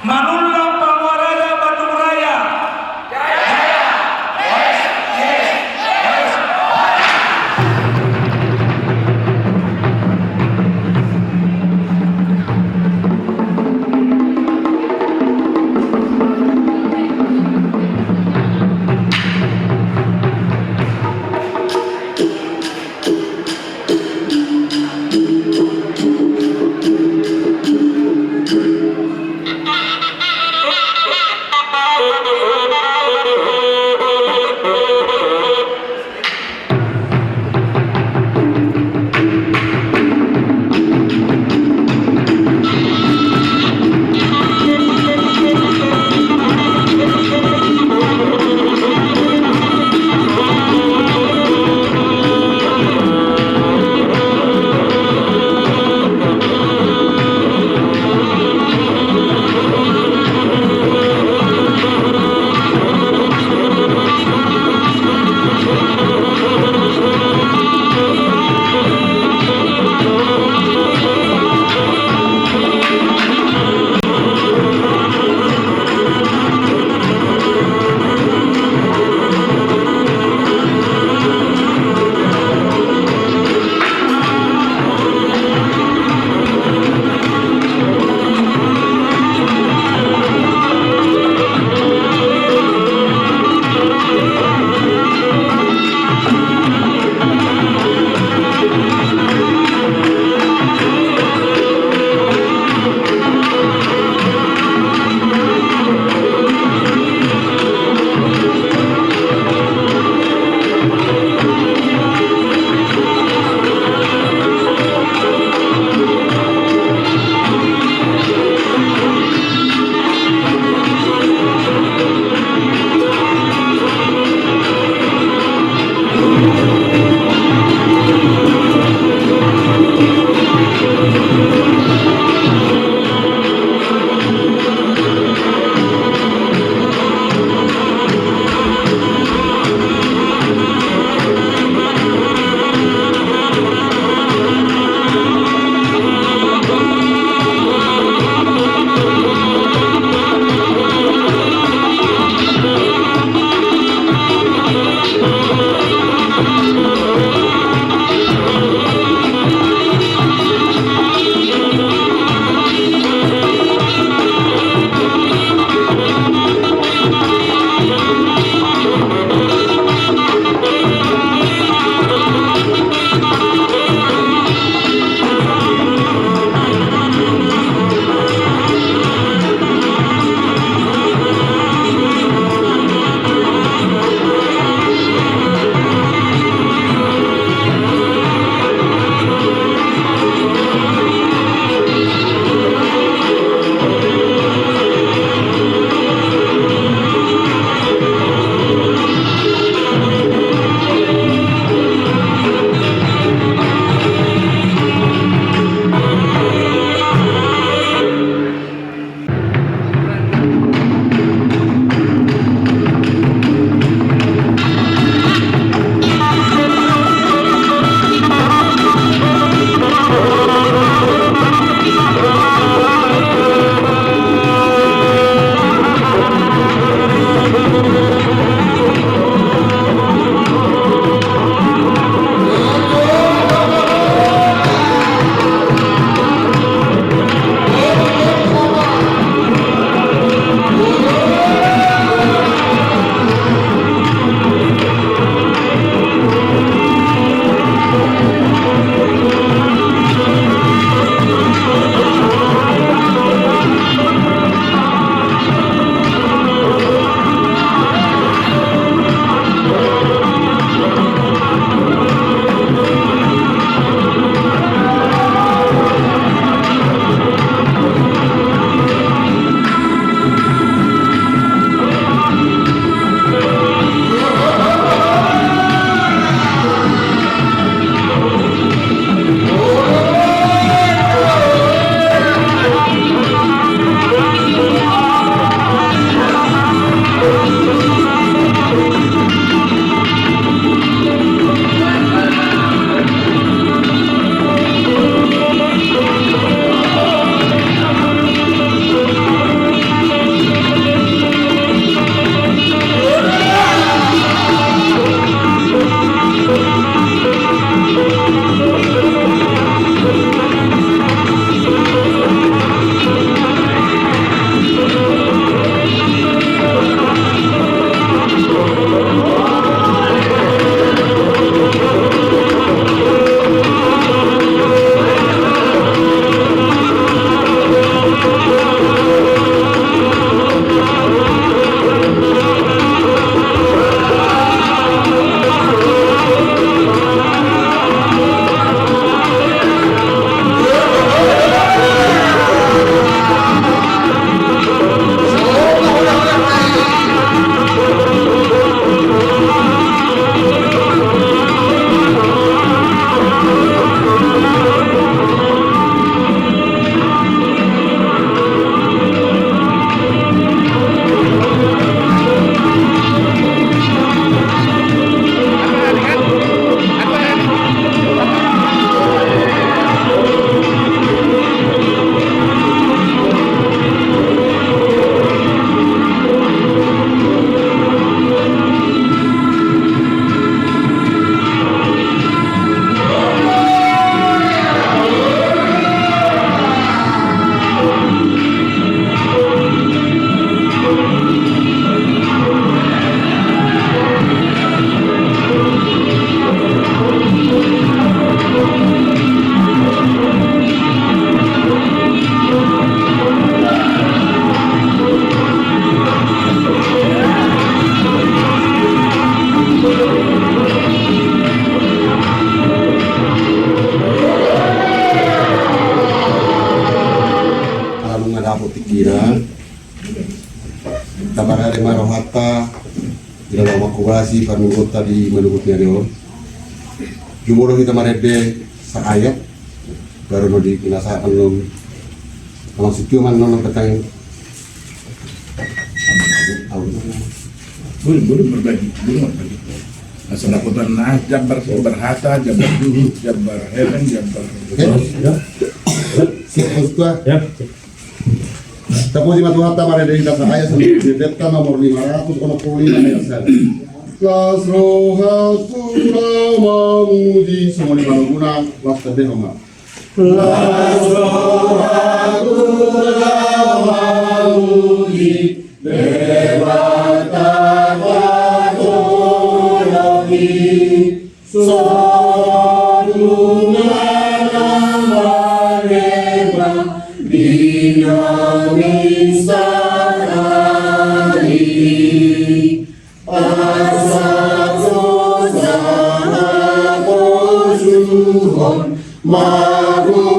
Manullah Pangwaraya Bandung Raya. Tamara de Marohata, dalam makubasi panunggota di menurutnya dia. Jumuro kita marede saayat, baru no di kinasaan lo, kalau sikiuman no petang. Boleh berbagi. Asal aku tanah Jabar Hata, Jabar Dulu, Jabar Heaven, Jabar. Siapa tua? Ya. Tapos di Matuhata marede kita saayat sendiri. Deta nomor 565 ayat 1. Las rojas pura mamuji semua di mana las terdehoma. Las rojas pura mamuji levanta patologi solungan mareba dinamisa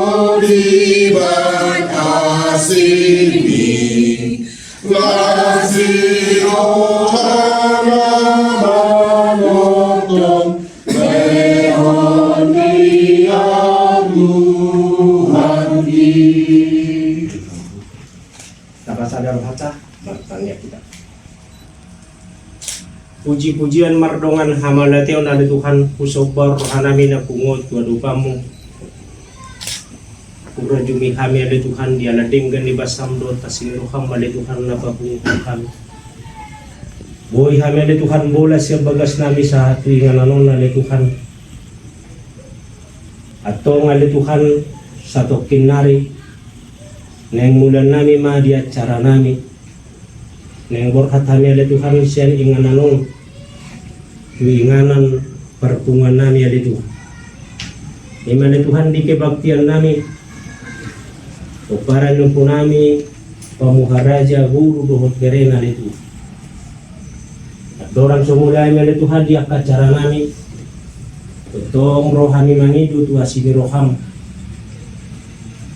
Maguriban asini Lasiro haramanotong Mehon diamuhandi. Dapat sadar baca bertanya kita. Puji-pujian mardongan hamalateo na Tuhan kusobar rohanami na pungot wadupamu. Pura jumi kami ada Tuhan dia ladinggan di basamdo tasiruham ada Tuhan na papunguhan. Boy kami ada Tuhan bola siya bagas nami sa hati nga nanon na Tuhan. Atau nga Tuhan sa tokin nari neng mulan nami ma di acara nami. Neng borkat kami ada Tuhan siya ingananong inganan perpungan nami ada Tuhan. Imana Tuhan di kebaktian nami para lumpo nami pamuharaja guru dohot gerena itu. At dorang sumulay may Tuhan di acara nami. Totong rohani mangidu tu asini roham.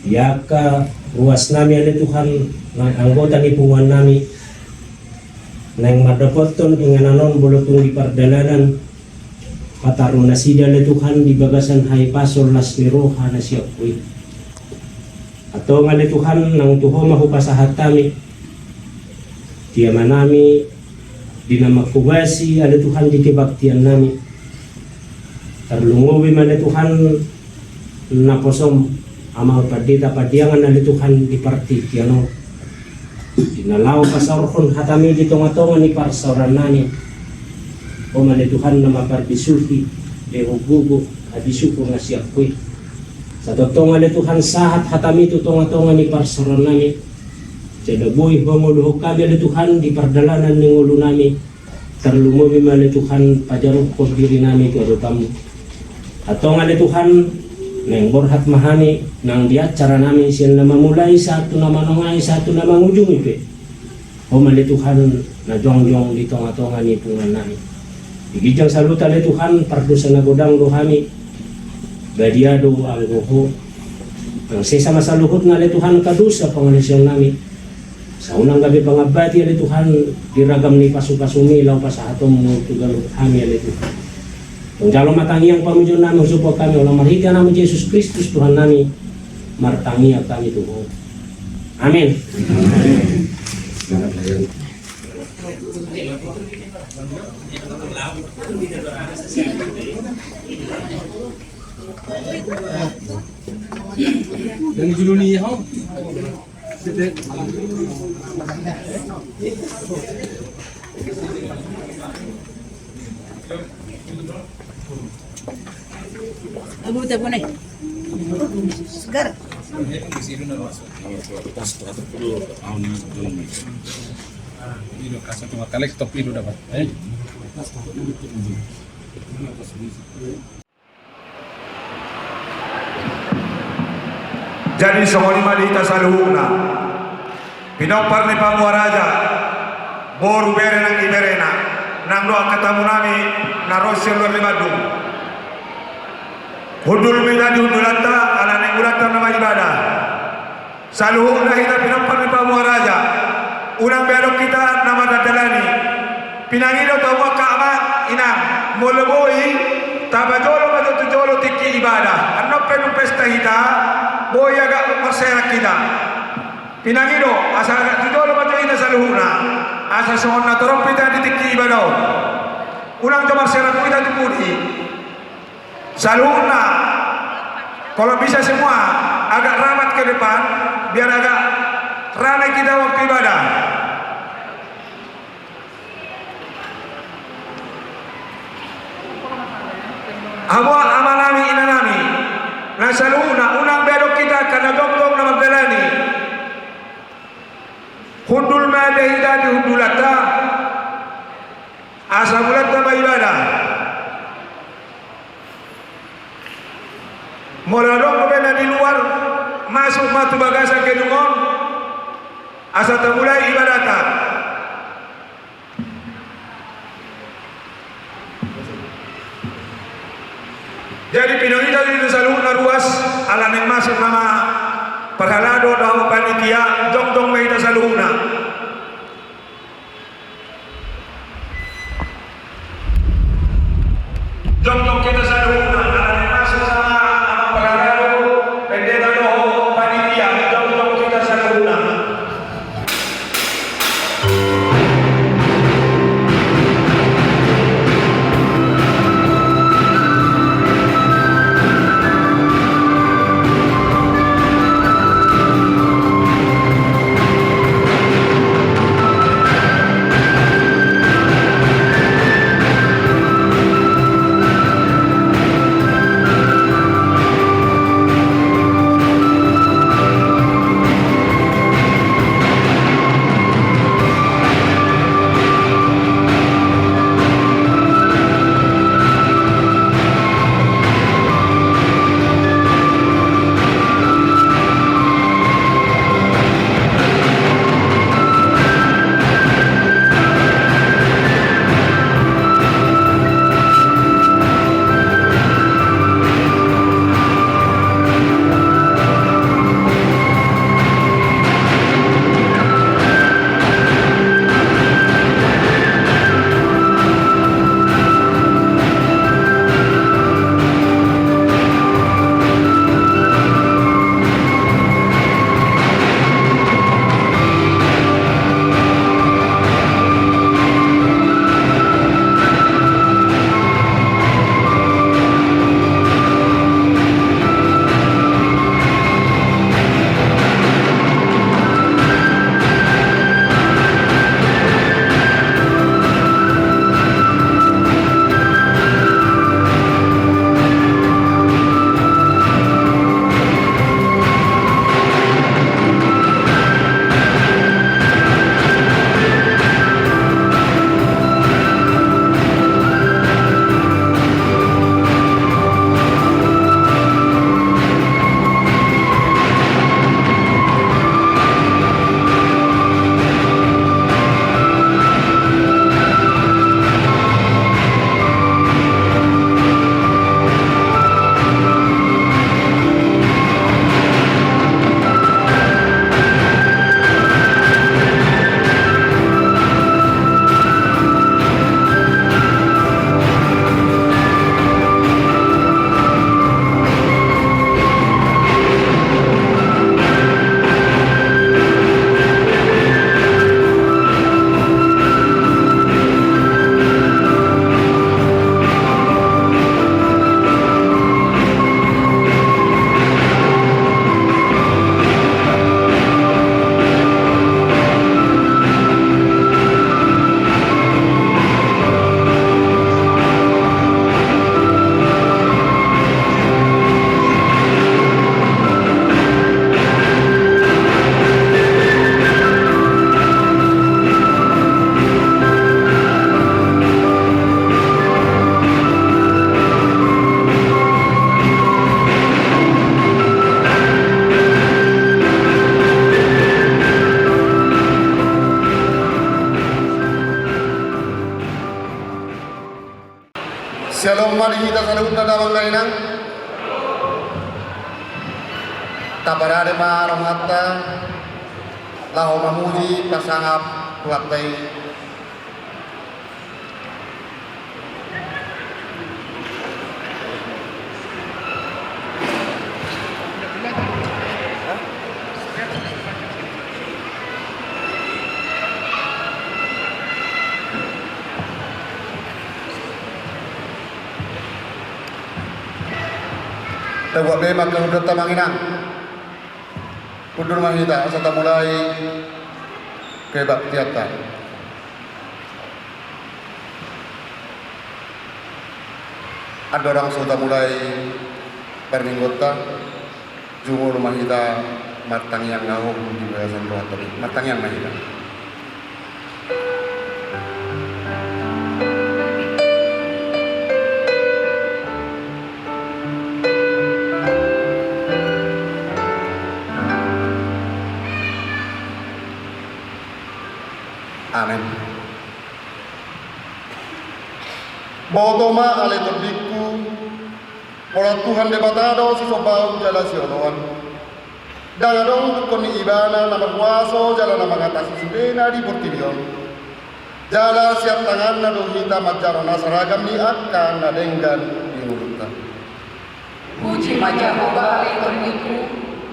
Yaka ruas nami ada Tuhan ng anggota ni pungan nami. Nang madapoton ingananon bulutung di pardalanan. Patarong nasida le Tuhan di bagasan hay pasol las ni roha na siya kuy. Atau nga Tuhan nang tuho mahupasahat kami. Tiya manami dinamakubasi ada Tuhan di kebaktian nami. Tarlungowi man Tuhan naposom amaw padita padiangan ada Tuhan di parti tiano. Dinalaw pasarhon hatami di tonga-tonga ni parsaran nani. O man Tuhan na maparbisulhi dehugugo abisuko nga siya kuy. Sa totoo nga Tuhan sahat hatami tutonga-tonga ni parsaran nami. Sa daboy banguluhok kami ali Tuhan di pardalanan ng ulo nami. Tarlumubi man Tuhan pajarok ko diri nami ko tamu. Ato nga Tuhan nang borhat mahani nang diacara nami siya na mamulay sa ato na manungay sa ato na mangujung ipe. O man Tuhan na jong-jong di tonga-tonga ni pungan nami. Igijang saluta ali Tuhan pardo sa nagodang rohami. Gadiado ang goho ang sesama sa luhod nga Tuhan kadusa panganisyon nami sa unang gabi pangabati ali Tuhan diragam ni pasupasumilaw pa sa atong tugal kami ali Tuhan kung jalo matangiang pamudyon namin support kami ulang marhika namin Jesus Kristus Tuhan nami martangiya kami Tuhan amin. Dari dulu nih ho. Abu telepon nih. Segar. Ini kasih tuh kali top itu dapat. Jadi semua lima di tasaluhuna. Pinopar ni pamuaraja. Boru bere nang iberena. Nang doa ketemu nami narosir luar limadu. Hudul minadi hudulata ala neng urata nama ibadah. Saluhuna kita pinopar ni pamuaraja. unang belok kita nama dadalani pinangino tawa kaama inang moloboi tabajolo tujolo tiki ibadah anno penu pesta hita boya ga masyarakat kita pinangino asa ga tujolo hita saluhuna asa sonna torompita di tiki ibadah unang to masyarakat kita dipuri saluhuna kalau bisa semua agak rapat ke depan biar agak ramai kita waktu ibadah. Hawa amalami inanami nasaluna unang belok kita karena dong-dong na magdalani hundul madahida di hundulata asa bulat na ibadah moladong na di luar masuk matu bagasa ke dungon asa mulai ibadata jadi pinangita di saluhuna ruas ala neng masuk nama perhalado daw panitia dong-dong may saluhuna dong-dong kita saluhuna ala neng masuk sama perhalado pendeta daw panitia dong-dong kita saluhuna Shalom mari kita salut na damang lainang. Tabarade ma rohata Lahu mamuji pasangap kuatai Tawag memang kemudian tamanginang kudur mahita serta mulai kebaktiatan. Ada orang sudah mulai perminggota jumur mahita matang yang ngahum di Yayasan Rohatari matang yang mahita. Amin. Botoma ale terdiku, orang Tuhan debatado si sobau jala si onoan. Dangadong koni ibana nama kuaso jala nama ngatasi subena di portibion. Jala siap tangan na dohita majarona seragam ni akan nadenggan di mulutnya. Puji majahoba ale terdiku,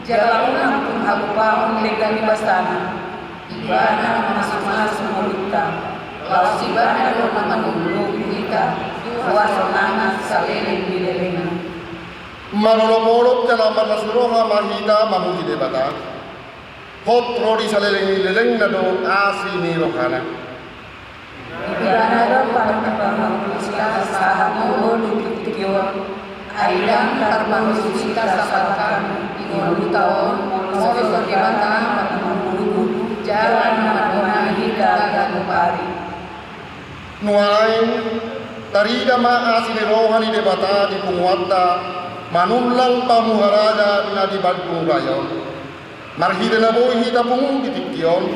jala unang pun halupa legang di bastana. Ibana masuk-masuk mulita, lalu si bana do manunggu kita, kuasa nama saleleng di lelengan. Marolok-olok dalam marnasiroha mahita mamuji debata, hot rodi saleleng di leleng nado asi ni rohana. Ibana do pagkapang sila sa mulu dukitikiyon, aidang karpang susita sa salakan, ingolu taon, mulu sa kibata, matang jalan madona hingga ganupari. Nuain tarida ma asini rohani debata di punguata manulang pamuharaja na di badkung rayon. Marhida na boy hita pungu ditikyon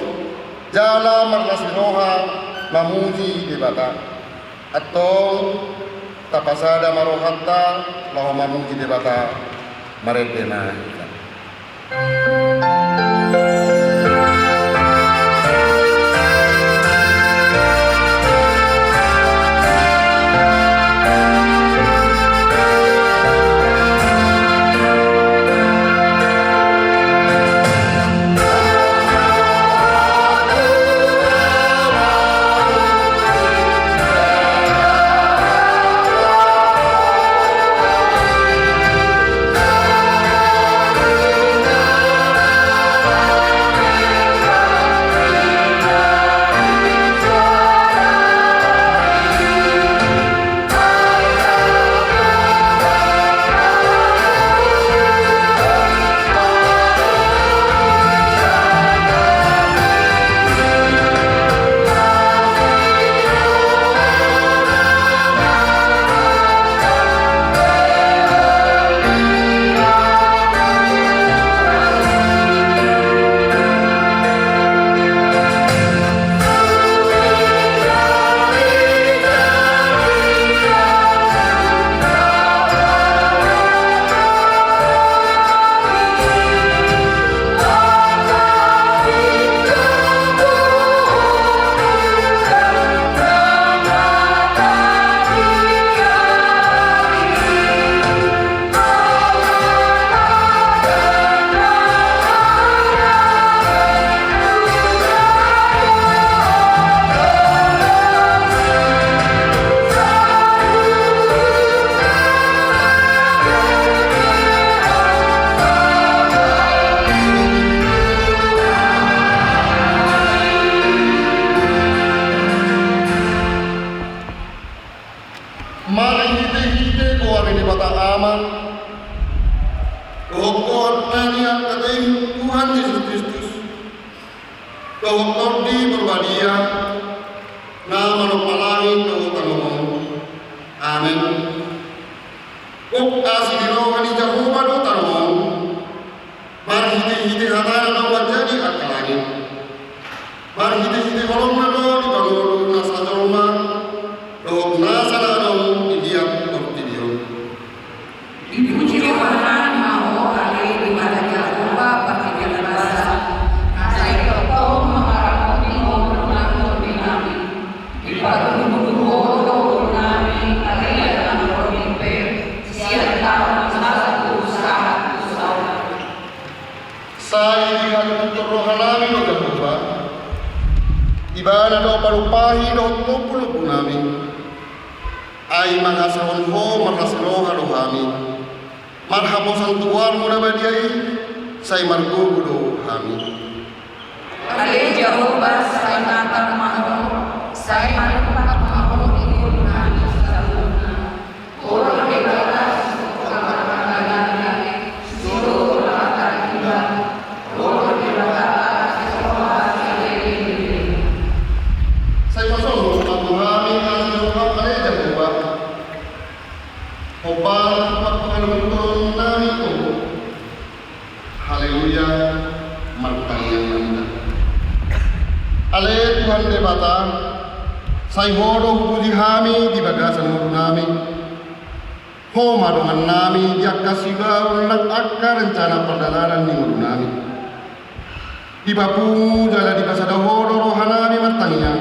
jala marnasi roha mamuji debata. Atong tapasada marohatta laho mamuji debata maredena hita. Dipuji Tuhan mau ale di mana Jawa pakai jalan bahasa. Asai kau Ibana do parupahi do lupu-lupu nami. Ai mangasahon ho marasroha rohami. Marhamosan tuan muna badiai. Sai margo do hami. Ale Jehovah sai matang mahal, sai malupak mahal ikut nani saluna. Orang dekat Saya kosong Tuhan kasih roham ale Jehovah. Obar pengaluan nami ko. Haleluya, martang yang indah. Ale Tuhan debata, saya hodo puji kami di bagasan mudu nami. Ho madongan nami dia kasih bau nak akar rencana perdalaran di mudu nami. Di bapu jala di pasada hodo rohanami martangnya.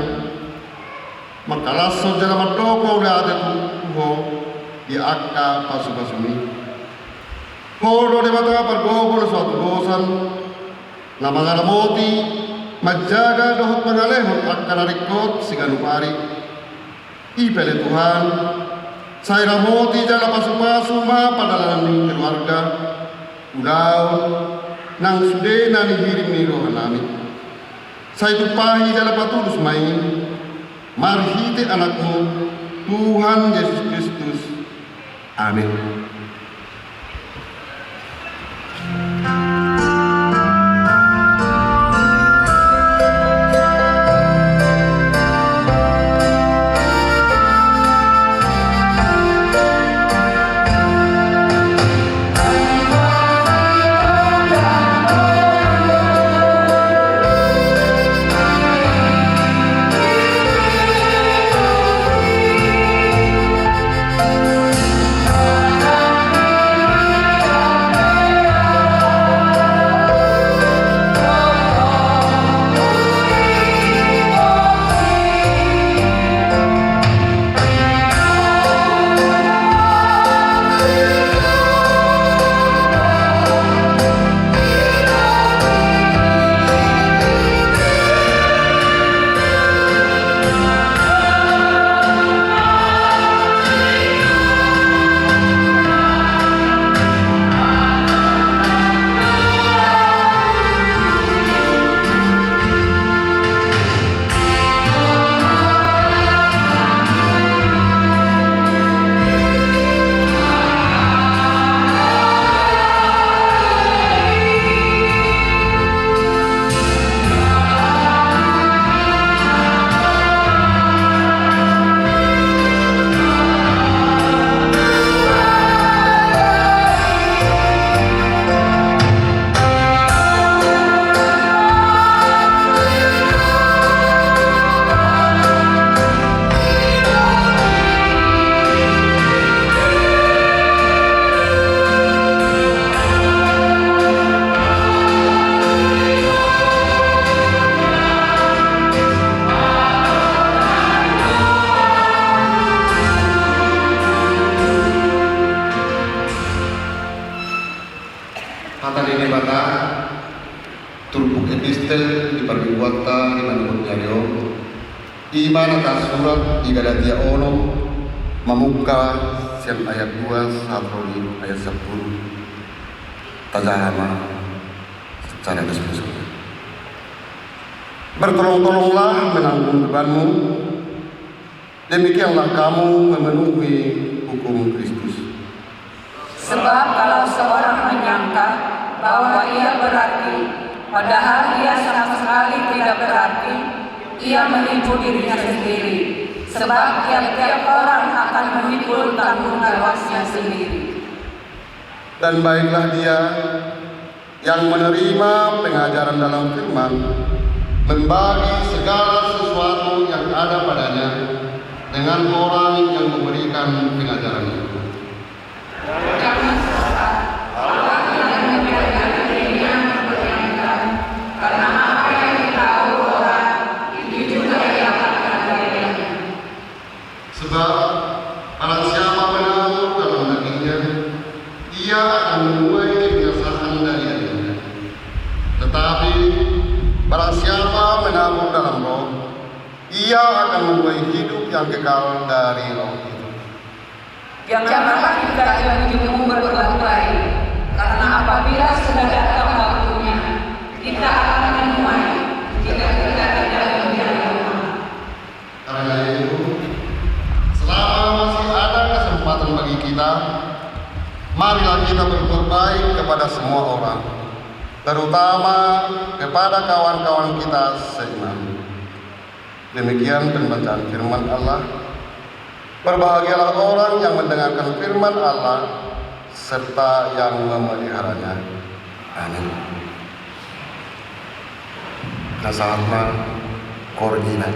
Makalaso jala madoko udah ada tuho di akka pasu-pasuni. Hodo debata pergogo suatu dosan. Nama ngaramoti majaga dohot pangalehon akan narikot siganupari. Ipele Tuhan, saya ramoti jala pasu-pasu ma padalanan ni keluarga. Udaw, nang sude na nihirim ni rohan nami. Saya tupahi jala patulus main. Marhite anakmu, Tuhan Yesus Kristus. Amin. Diperbuatan di manapun nyario iman atas surat di Galatia ono membuka siang ayat 2 sampai ayat 10 tajama secara keseluruhan. Bertolong-tolonglah menanggung bebanmu, demikianlah kamu memenuhi hukum Kristus. Sebab kalau seorang menyangka bahwa ia berarti, padahal ia sama sekali tidak berarti, ia menipu dirinya sendiri. Sebab tiap-tiap orang akan memikul tanggung jawabnya sendiri. Dan baiklah dia yang menerima pengajaran dalam firman, membagi segala sesuatu yang ada padanya dengan orang yang memberikan pengajaran itu. Jangan salah, orang yang memberikan dirinya memperhatikan, karena apa yang ditahu orang itu juga yang akan dirinya. Sebab barang siapa menabur dalam dagingnya, ia akan menuai kebinasaan dari dagingnya. Tetapi barang siapa menabur dalam roh, ia akan mempunyai hidup yang kekal dari roh itu. Janganlah kita jauh-jauh berbuat baik, karena apabila sudah datang waktunya, kita akan menuai jika kita tidak menjaga. Karena itu, selama masih ada kesempatan bagi kita, marilah kita berbuat baik kepada semua orang, terutama kepada kawan-kawan kita seiman. Demikian pembacaan firman Allah. Berbahagialah orang yang mendengarkan firman Allah serta yang memeliharanya. Amin. Nasahatna Korgina.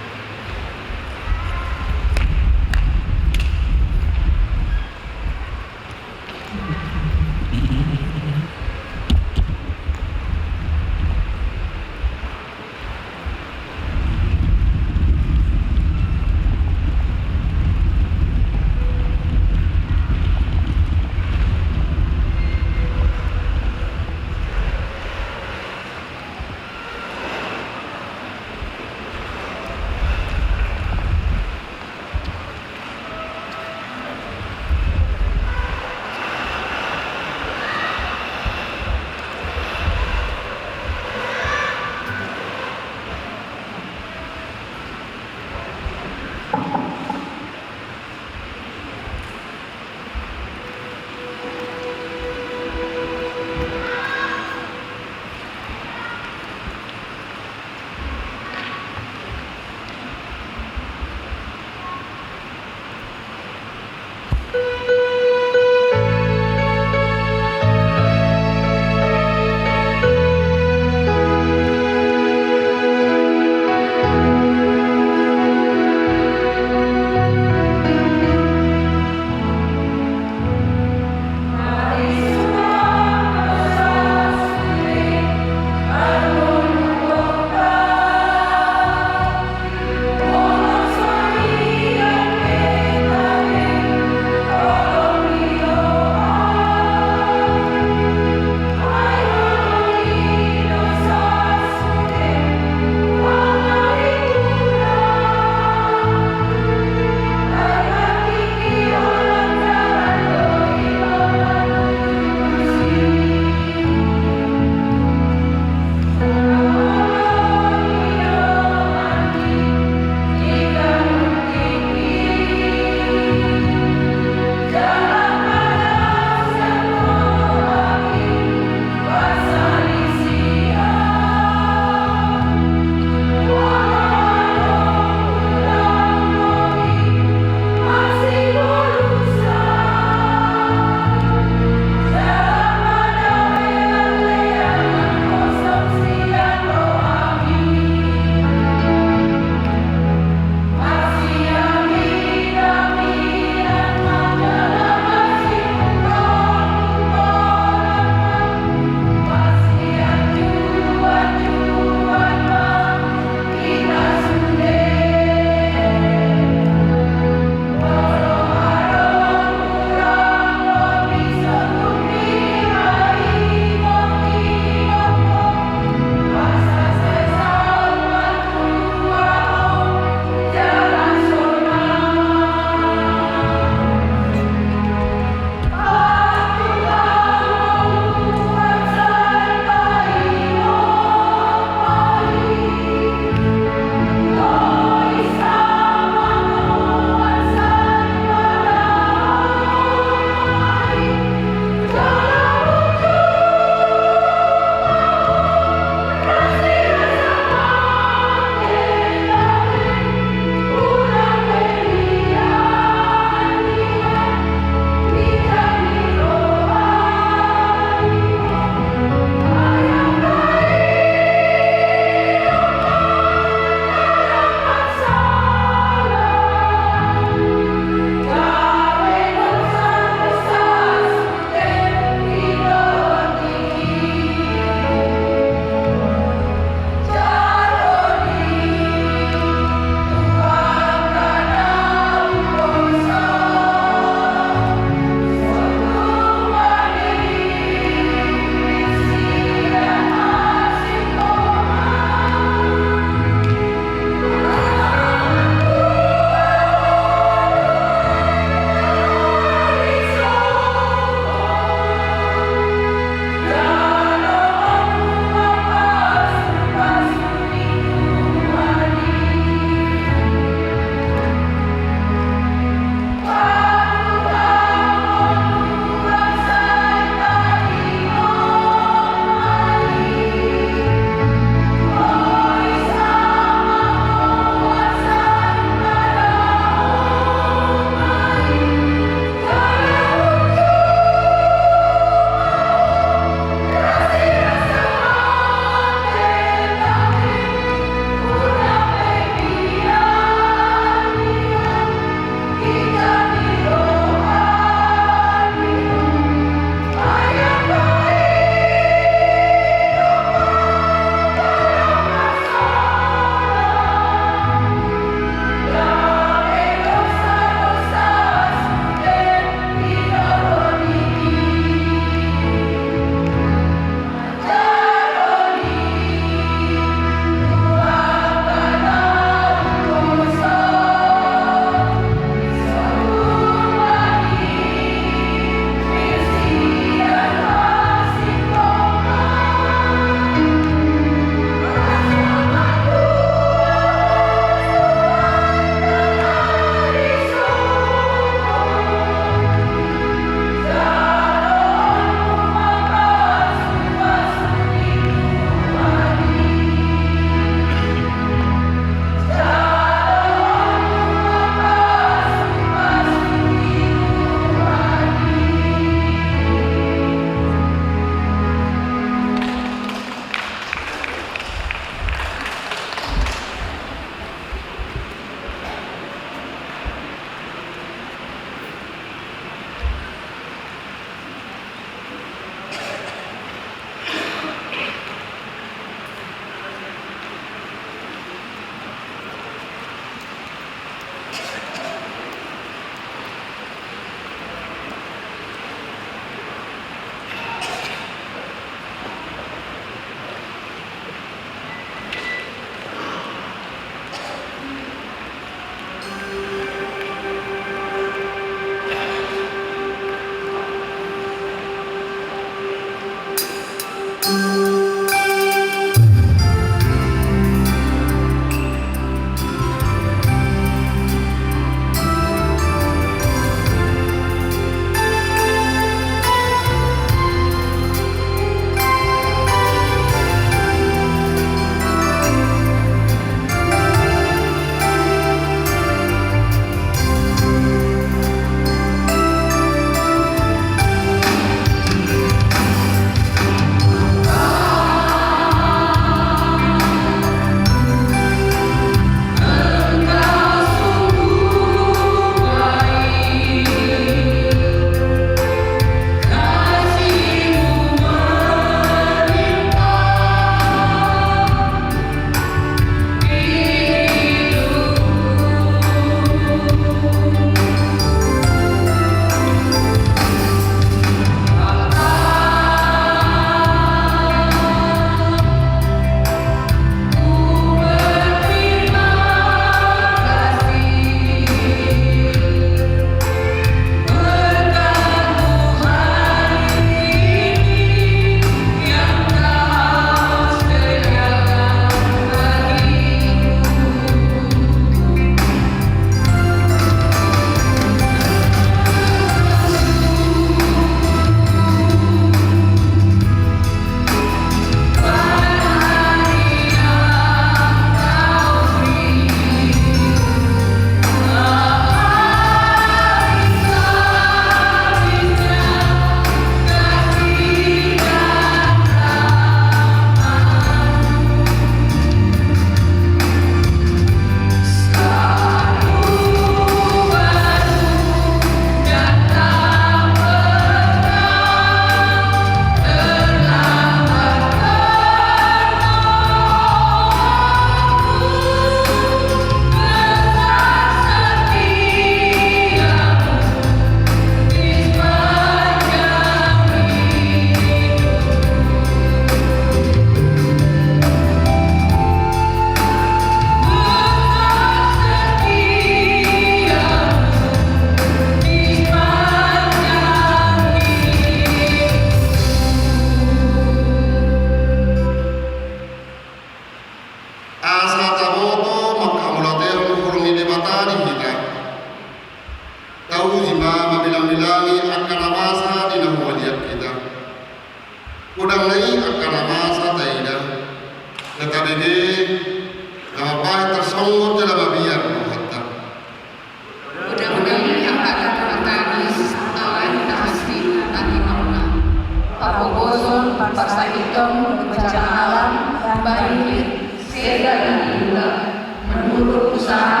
berusaha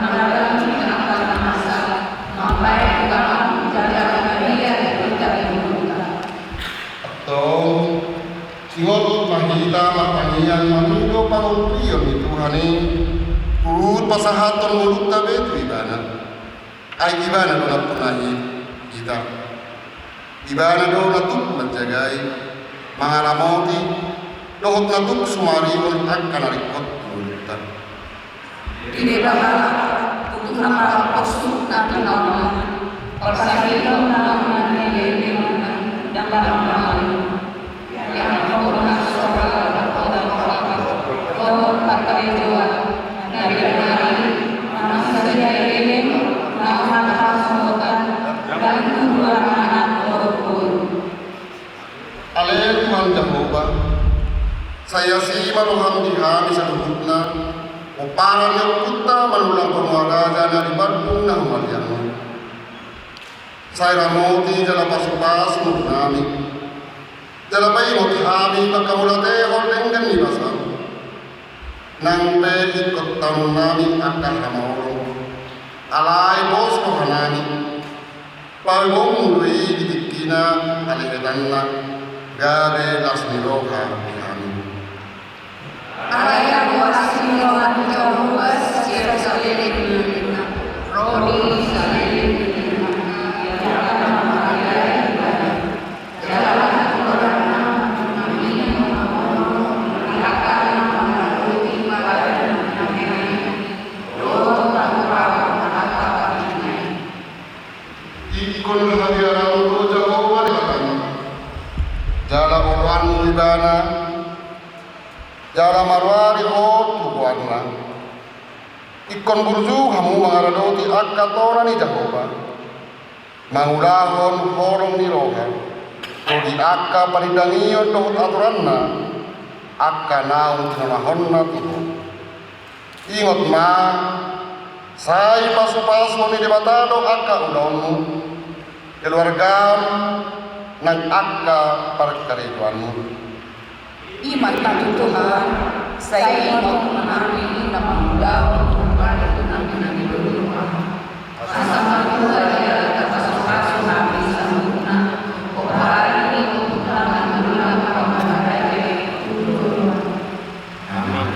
menghadapi tantangan masa, sampai dalam menjaga bahagia mencari muka. Atau singot mahita mapangian manido pangumpiyon ni Tuhan ni urut pasahaton mulut tabe itu ibana. Ay ibana do napunahi kita. Ibana do natuk menjagai mangaramoti dohot natuk sumari on akan arikot mulutan. Tidak berharap untuk amal postur nanti normal. Persahidon nama yang dalam amal yang corona soal atau pakai jiwa dari hari nama saja ini nama khasmotan dan dua anak berpuluh. Ale Tuhan Jehovah, saya si maruham diha bisa dudukna, uparan yang puta malulang pemuaraja dari Bandung na humalianmu. Saya ramoti jala pas-pas nami, jala bayi moti hami makamulate holdenggan ni basam. Nang pe ikut tahun nami akan ramorong, alai bos kohanani, pagong lui ditikina aliketanna. Gabe lasmiroha kami. Ayah wasi rohan jauh secara salin rodi salin Ikon hadiran untuk Jehovah dikatakan. Jala orang ibana, jala marwari tu buatna. Ikon burju hamu mangaradoti akatora ni Jehovah. Mangulahon horong ni roha. Kodi akka panidangion dohot aturanna. Akka naun tinamahonna tiho. Ingot ma, sai pasu-pasu ni debatado akka ulonmu. Keluarga nang akka perkarijuanmu. iman tatu Tuhan saya mau menari nama muda untuk itu nabi dulu asal Tuhan terpasang nabi sempurna hari ini untuk tangan dunia amin.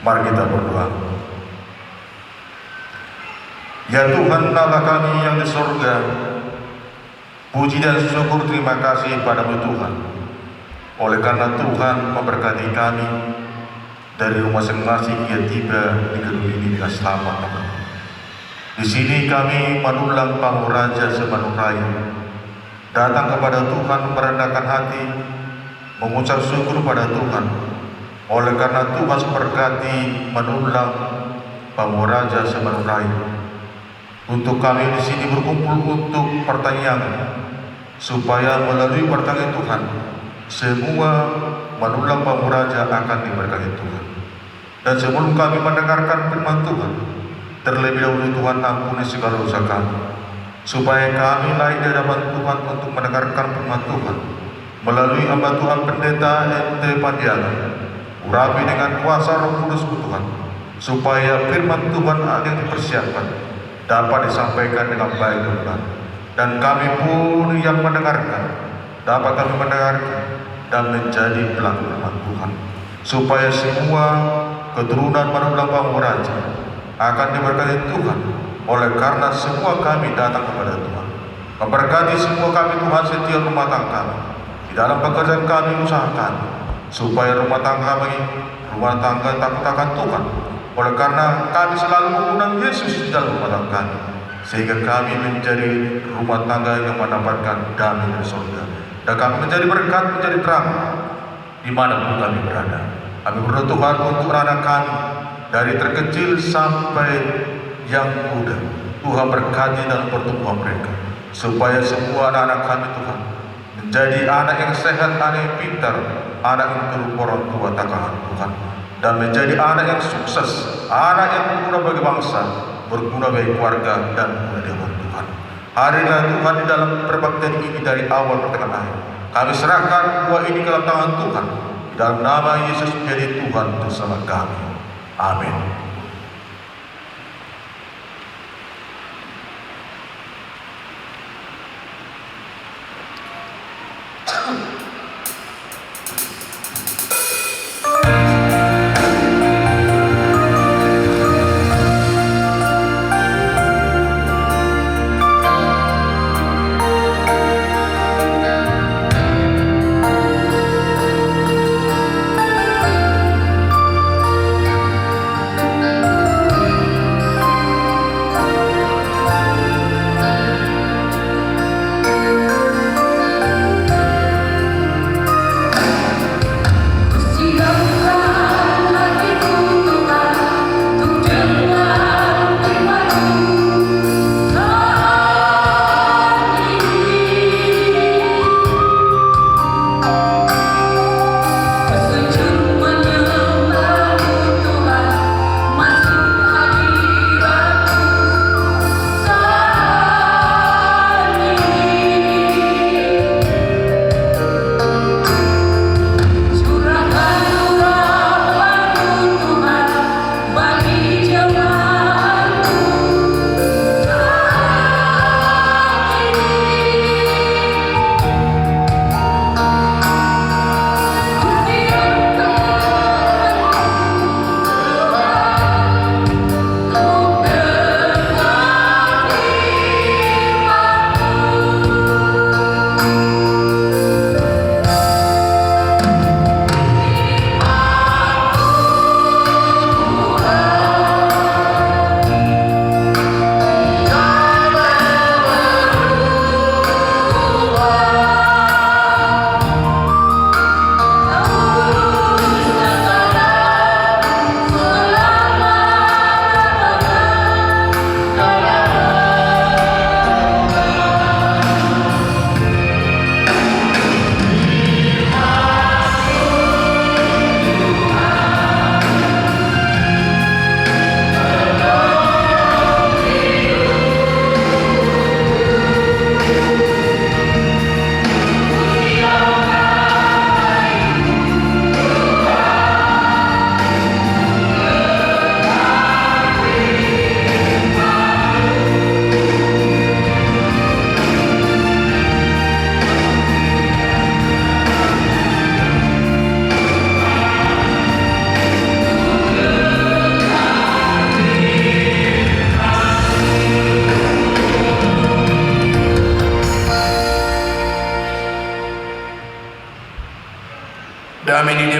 Mari kita berdoa. Ya Tuhan Allah kami yang di surga, puji dan syukur terima kasih padamu Tuhan. Oleh karena Tuhan memberkati kami dari rumah masing-masing ia tiba di gedung ini dengan selamat. Di sini kami menulang Pamuraja Semanuk Raya, datang kepada Tuhan merendahkan hati, mengucap syukur pada Tuhan. Oleh karena Tuhan memberkati menulang Pamuraja Semanuk Raya. Untuk kami di sini berkumpul untuk pertanyaan, supaya melalui pertanyaan Tuhan, semua menulang Pamuraja akan diberkati Tuhan. Dan sebelum kami mendengarkan firman Tuhan, terlebih dahulu Tuhan ampuni segala dosa kami, supaya kami layak di hadapan Tuhan untuk mendengarkan firman Tuhan melalui hamba Tuhan Pendeta Ente Padiangan. Urapi dengan kuasa Roh Kudus Tuhan, supaya firman Tuhan yang dipersiapkan dapat disampaikan dengan baik dan benar, dan kami pun yang mendengarkan dapat kami mendengarkan dan menjadi pelaku firman Tuhan, supaya semua keturunan menulang Pamuraja akan diberkati Tuhan. Oleh karena semua kami datang kepada Tuhan, memberkati semua kami Tuhan setiap rumah tangga kami, di dalam pekerjaan kami, usaha kami, supaya rumah tangga takut akan Tuhan. Oleh karena kami selalu mengundang Yesus di dalam rumah tangga kami, sehingga kami menjadi rumah tangga yang mendapatkan damai dari surga, dan kami menjadi berkat, menjadi terang dimanapun kami berada. Kami berdoa Tuhan untuk anak kami dari terkecil sampai yang muda. Tuhan berkati dalam pertumbuhan mereka, supaya semua anak-anak kami Tuhan menjadi anak yang sehat, anak yang pintar, anak yang turut orang tua takkan Tuhan, dan menjadi anak yang sukses, anak yang berguna bagi bangsa, berguna bagi keluarga, dan berguna di hadapan Tuhan. Harilah Tuhan di dalam perbaktian ini dari awal pertengahan akhir. Kami serahkan doa ini ke dalam tangan Tuhan, di dalam nama Yesus menjadi Tuhan bersama kami. Amin.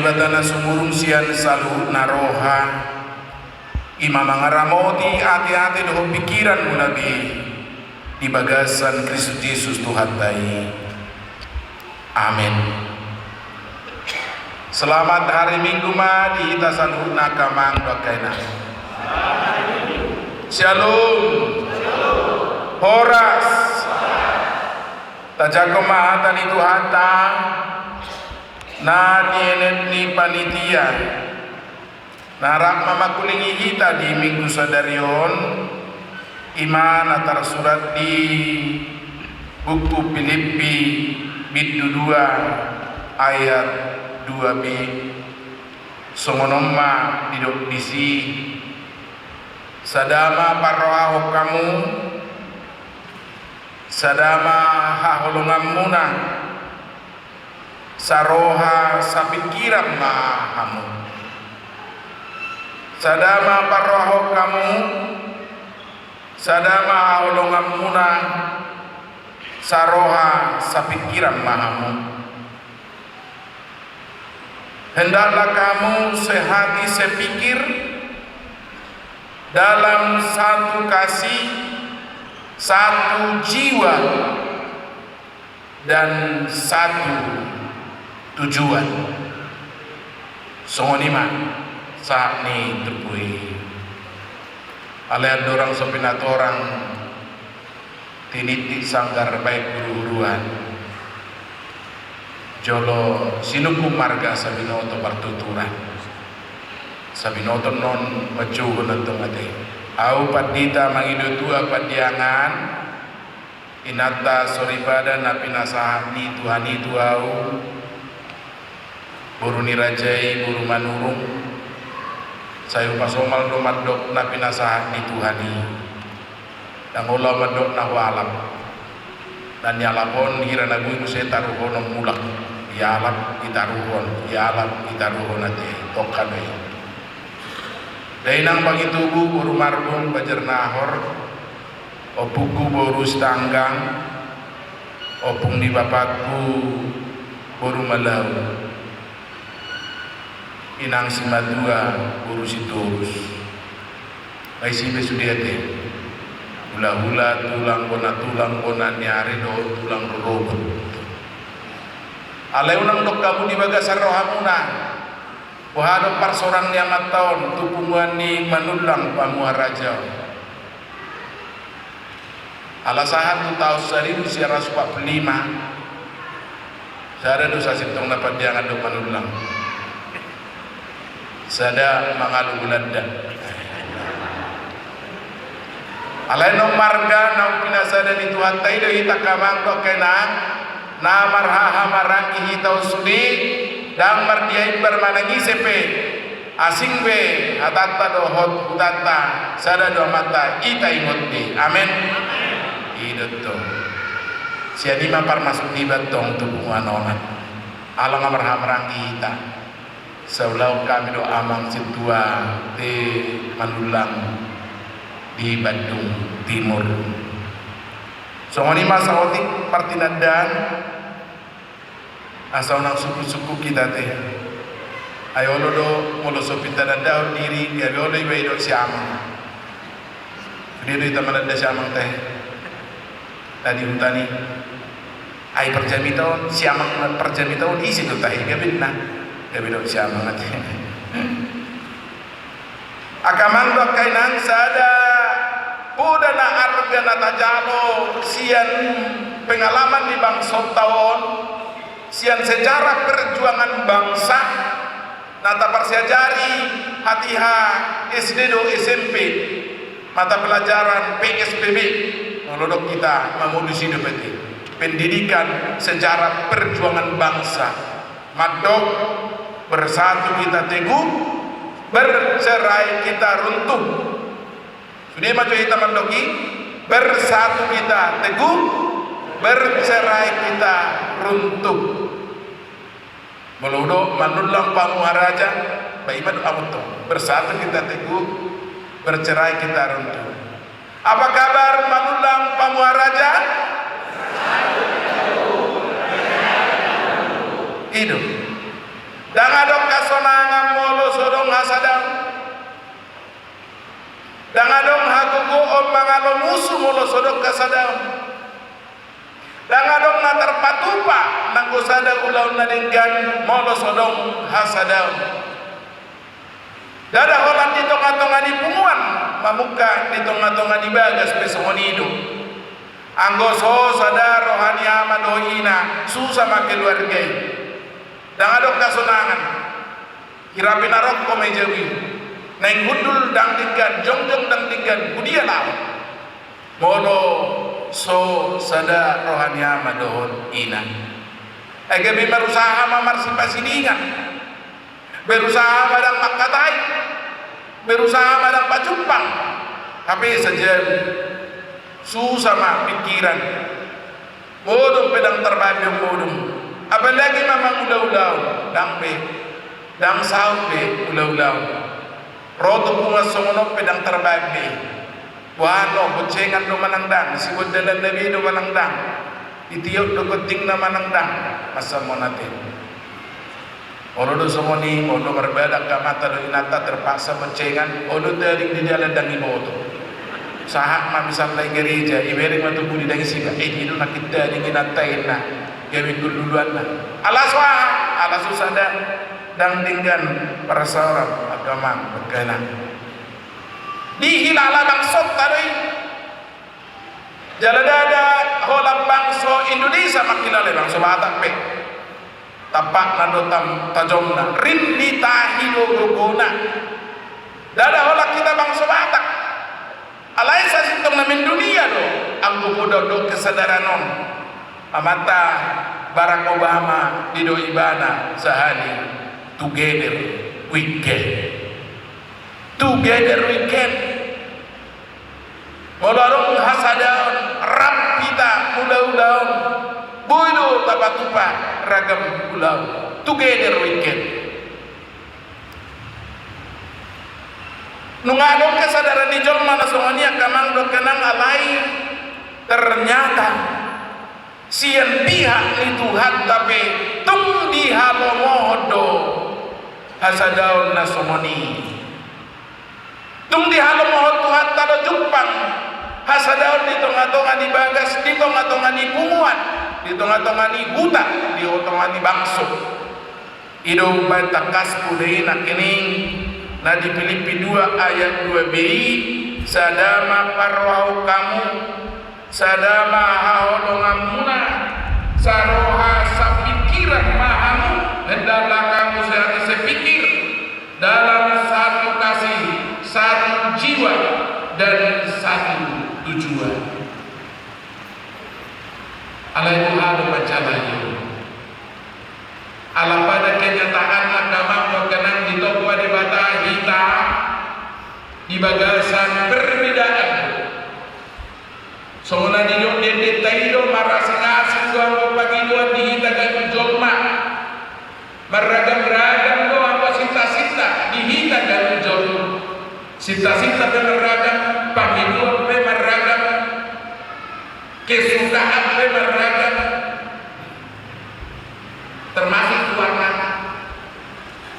batana sumurung sian saluhut naroha imam ngaramoti hati-hati doh pikiran nabi di bagasan Kristus Yesus Tuhan tai. Amin. Selamat hari Minggu ma di itasan hutna kamang dokaina. Shalom. Horas. Tajako mahatan itu hata na nienet ni panitia narak mamakulingi kita di minggu sadarion iman atar surat di buku Filipi bidu 2 ayat 2b songonoma didok disi sadama parroaho kamu sadama haholongam muna saroha sapikiran mahamu sadama parroaho kamu sadama haholongam muna saroha sapikiran mahamu. Hendaklah kamu sehati sepikir dalam satu kasih, satu jiwa dan satu tujuan. Songonima saat ni terpui. Alian dorang sopinat orang tinitik sanggar baik guru-guruan. Jolo sinuku marga sabinoto partuturan sabinoto non macuhun atong ate au padita mangido tua padiangan inata soribada na pinasahan ni Tuhan itu au buru nirajai buru manurung sayu pasomal do madok na pinasahan ni Tuhan ni dangola madok na walam dan nyalapon hira nagu itu saya taruhon mulak yalap itaruhon ate tokkan we dainang bagi tubuh buru marbun bajar nahor opuku borus tanggang opung di bapakku buru malau inang simadua buru siturus ay sibe sudiate hula-hula tulang kona nyari do tulang robot alai unang dok kamu di bagasar rohamuna wahado parsorang niamat tahun tupungan ni manulang pamuaraja alasahan tu tahun 1945 sada dosa sitong dapat jangan do manulang sada mangalu bulanda alai no marga na pinasada ni Tuhan tai do hita kamang do kenang na marhaha marangi hitau sudi dang mardiai bermanagi sepe asing be hatatta do hot hutatta sada do mata ita ingoti amen idotto siani ma parmasuk dibat tong tubuhan onat ala marhaha marangi hita saulau kami do amang situa di Manulang di Bandung Timur. Songoni masa otik partinadan asal nang suku-suku kita teh. Ayo do molo sopita daun diri ya lo ibe do siamang. Dia do taman ada siamang teh. Tadi huntani. Ai perjami tahun siamang perjami tahun isi do teh gabin nah. Gabi do siamang teh. Akamang do kainan sada udah na arga na tajalo sian pengalaman di bangsa tahun sian sejarah perjuangan bangsa nata persiajari hatiha SD do SMP mata pelajaran PSBB nolodok kita memodusi dopeti pendidikan sejarah perjuangan bangsa madok bersatu kita teguh bercerai kita runtuh sudah maju kita mandoki bersatu kita teguh bercerai kita runtuh meludo manulang pamuaraja baimad amuto bersatu kita teguh bercerai kita runtuh. Apa kabar manulang pamuaraja? Hidup Dangadong kasonangan molo sodong hasadam. Dangadong hagugo om mangalo musuh molo sodong kasadam. Dangadong na terpatupa nangusada ulau nadinggan molo sodong hasadam. Dada holan di tonga-tonga di punguan mamuka di tonga-tonga di bagas besongonido. Anggoso sada rohani amadohina susah make keluarga. Dangadong kasonangan hirapin arok komejawi neng gudul dang tinggan jongjong dang tinggan budia laut mono so sada rohani amadohon ina agabi berusaha mamar sipasiningan berusaha madang makatai berusaha madang pacumpang tapi saja susah mak pikiran bodong pedang terbabing bodong apalagi memang ulau-ulau dang be dang saut be ulau-ulau roto bunga songono pedang terbang be wano bocengan do manangdang sibut dalan nabi do manangdang itiok do kuting na manangdang masa monate ono do somoni ono berbadak ka mata do inata terpaksa bocengan ono dari di dalan dang iboto sahak ma misal lai gereja ibere matu budi dang siba itu nak kita dingin atain na gawe duluan lah. Ala susah dan tinggal para seorang agama berkena. Di hilala bangsot tadi. Jaladada holam bangso Indonesia makilale bangso Batak pe. Tapak nadotam tajomna rinni tahido gogona. Dada hola kita bangso Batak. Alai sasitong namin dunia do. Ang bukudo kesadaran amata Barack Obama dido ibana sahani together we can molarong hasadaon rap kita ulau-ulau bodo tapatupa ragam ulau together we can nungadong kesadaran di jolma nasongania kamang do kenang alai ternyata sian pihak ni Tuhan tapi tung di halomodo hasadaon nasomoni tung di halomodo Tuhan tado jumpang hasadaon di tonga-tonga di bagas di tonga-tonga di punguan di tonga-tonga di buta di tonga di bangso ido batakas pudeina kening na di Filipi 2 ayat 2b sadama parwau kamu sadama haolongamuna saroha sapikiran mahamu hendaklah kamu sepikir dalam satu kasih satu jiwa dan satu tujuan alaihi hadu bacalanya ala pada kenyataan agama berkenaan di toko di bata hitam di bagasan perbedaan Somona dino dede taido marasing-asing doang pagiluan dihita gaji jolma meragam-ragam doang apa sinta-sinta dihita gaji jolma sinta-sinta pemeragam pagiluan pemeragam kesukaan pemeragam termasuk warna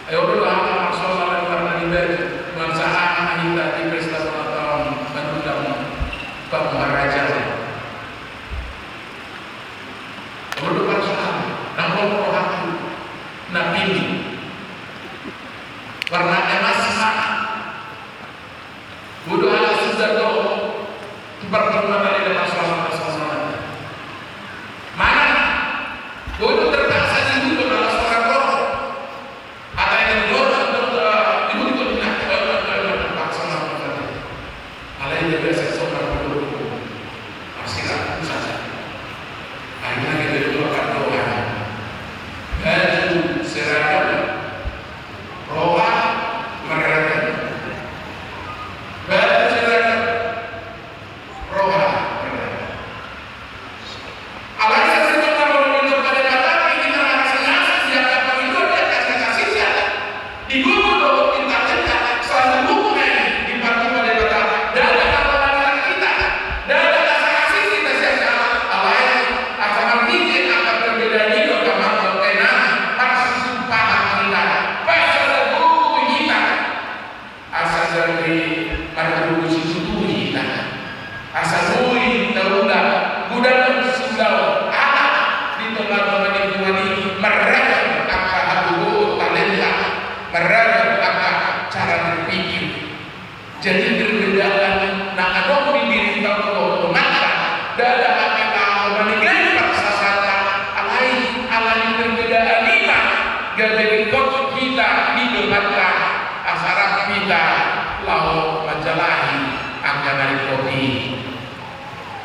ayo dulu apa masalah warna di baju bangsa hita di pesta ulang tahun bandung Pak Maharaja Bodoh persoalan namun rohaku nabi warna emas sama bodoh ala sudah do pertemuan dari masalah mana bodoh terpaksa dibutuh ala seorang roh atau yang dibutuh dibutuh terpaksa ala yang biasa seorang roha Jadi perbedaan na adong di diri tao mata dada akan tao manigay pagsasata alay perbedaan nila gagawin ko kita di mata asarap kita lau majalahi akan narikoti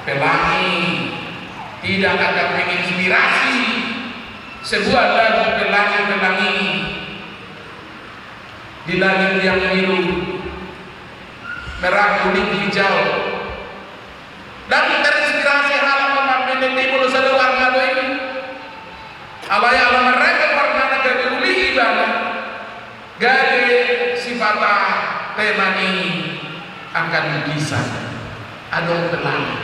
pelangi tidak ada menginspirasi sebuah lagu pelangi di langit yang biru merah kuning hijau dan terinspirasi hal pemain di mulut sada warna doi alaya ala mereka warna negara uli ibadah gade sifata temani akan bisa adong pelangi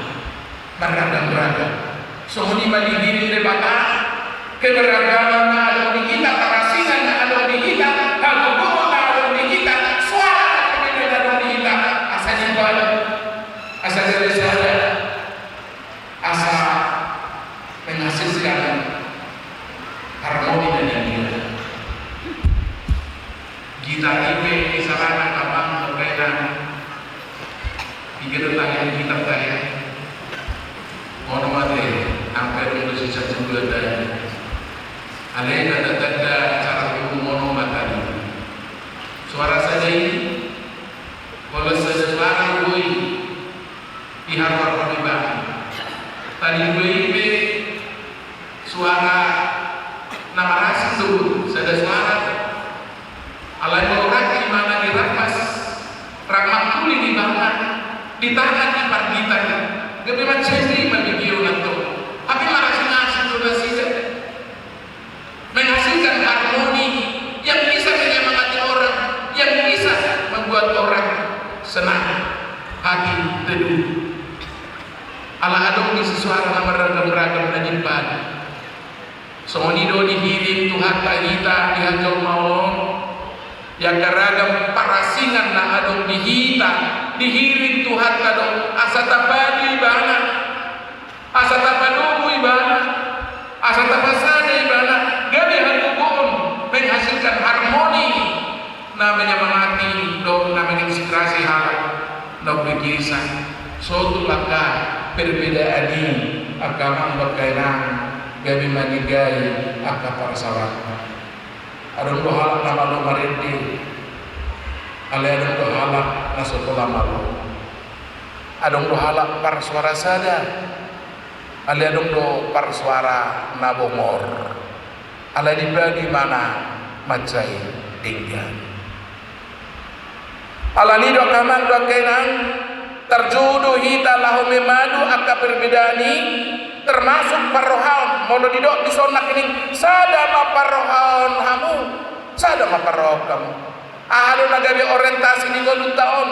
beragam sohoni bagi diri debata keberagaman adong di kita tarasingan adong di kita halubuh adong di kita suara kebenaran adong di kita asa dari saya asa menghasilkan harmoni dan yang kita ini misalnya abang berkaitan pikir tentang kita kaya hormati sampai dulu sisa juga tadi alena tanda cara hukum monomat tadi suara saja ini kalau saja suara gue diharap pribadi tadi gue ini suara nama rasa tuh saja suara alai orang di mana diramas ramah kulit di mana ditahan di pardita gak memang sendiri mengibiu nanti tapi marah-marah sudah sisa menghasilkan harmoni yang bisa menyemangati orang yang bisa membuat orang senang hati teduh ala adong di sesuatu yang beragam-ragam dan nyimpan semonido dihirim Tuhan kita dihancur maulon yang keragam parasingan na adong dihita dihirim Tuhan kadong asa tapadi ibana asa tapadugu ibana asa tapasada ibana gabi halubuhon menghasilkan harmoni na menyemangati do na menginspirasi hal do berkisah suatu langkah perbedaan ini agama berkaitan gabi manigai aka parsalat adong dohalak nama do marindi ale adong dohalak na sekolah malu adong dohalak par suara sada ale adong do par suara na bongor ale dibagi mana macai tinggal ala ni do kamang do kenang terjudu hita lahu memadu aka perbedani termasuk parohaun mono didok disonak ini sada ma parohaun hamu sada ma paroh kamu ahlu nagabi orientasi di golun tahun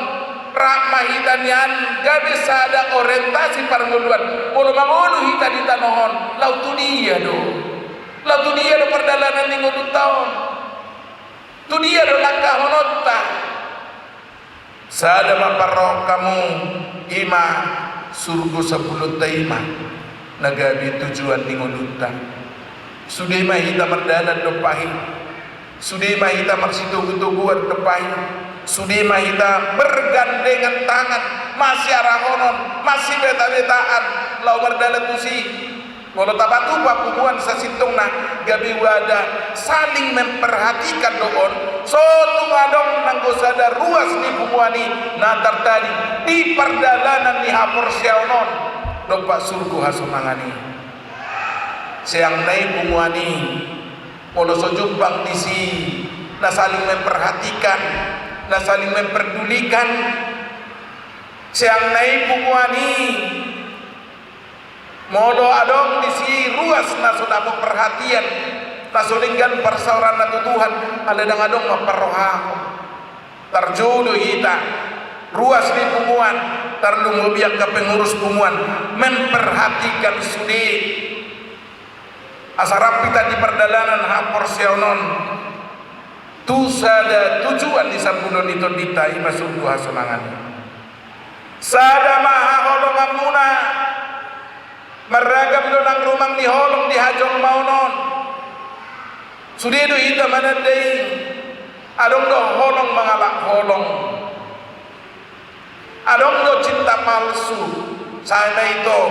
ramah hitanian gabi sada orientasi parnguluan mono mangulu hita di tanohon lautu dia do perdalanan di golun tahun tu dia do langkah honotta sada ma paroh kamu ima surga 10 taima nagabi tujuan di ngolunta sudah mah hita merdalan dopahi sudah mah hita marsitugu-tuguan dopahi sudah mah hita bergandengan tangan masih arahonon masih beta-betaan lau merdalan tusi walau tabatu papuguan sasitung nah gabi wadah saling memperhatikan doon sotu ngadong nanggo sadar ruas ni pumuani natar tadi di perdalanan ni hapor siaunon dompak surgu hasunangani siang naik pumuani polo sojumpang disi na saling memperhatikan na saling memperdulikan siang naik pumuani modo adong disi ruas na sudah perhatian na sulinggan persauran na tutuhan aledang adong maparohaho terjudo hita ruas di pumuan terlung biak ke pengurus pumuan memperhatikan sudi asarapita di perdalanan hapor sionon tu sada tujuan di sampunon itu ditai masuk dua sonangan sada maha holong amuna meragam donang rumang di holong di hajong maunon sudidu hita manandai adong do holong mengalak holong palsu sana itu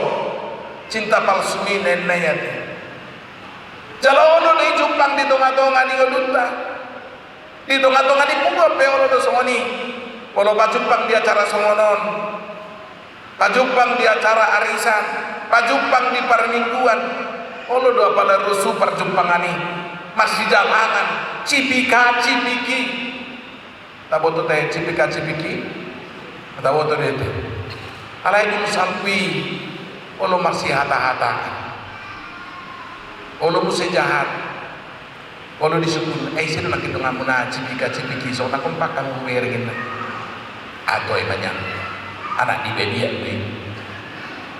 cinta palsu ini nenayat jalono ni jumpang di tonga-tonga di godunta di tonga-tonga di punggo peolo do songoni polo pajumpang di acara songonon pajumpang di acara arisan pajumpang di permingguan olo do apala rusuh perjumpangani masih jalangan cipika cipiki taboto teh cipika cipiki taboto deh itu alai dulu sampai olo masih hata-hata olo musuh jahat olo disebut sini nak itu ngamuna cipika cipiki so nak kompak kamu merengin atau banyak anak di bebian nih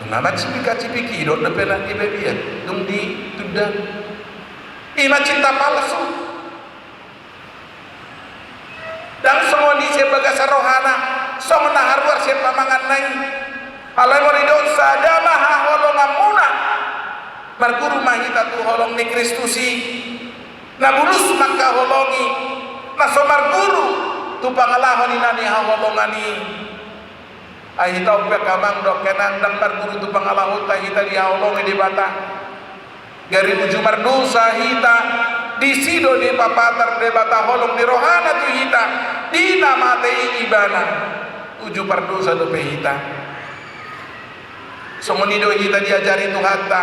ngamat cipika cipiki dok depan di bebian dung di tudan ima cinta palsu dan semua di sebagai sarohana semua naharwar siapa mangan naik alai waridon sadama ha holong amuna marguru mahita tu holong ni Kristusi nabulus maka holongi naso marguru tu pangalahon inani ha holongani ai tau pe kamang dok kenang dan marguru tu pangalahon ta hita di ha holongi di bata gari uju mardusa hita di sido di papatar de bata holong di rohana tu hita di nama tei ibana uju pardosa do pe hita somonido hita diajari tu hatta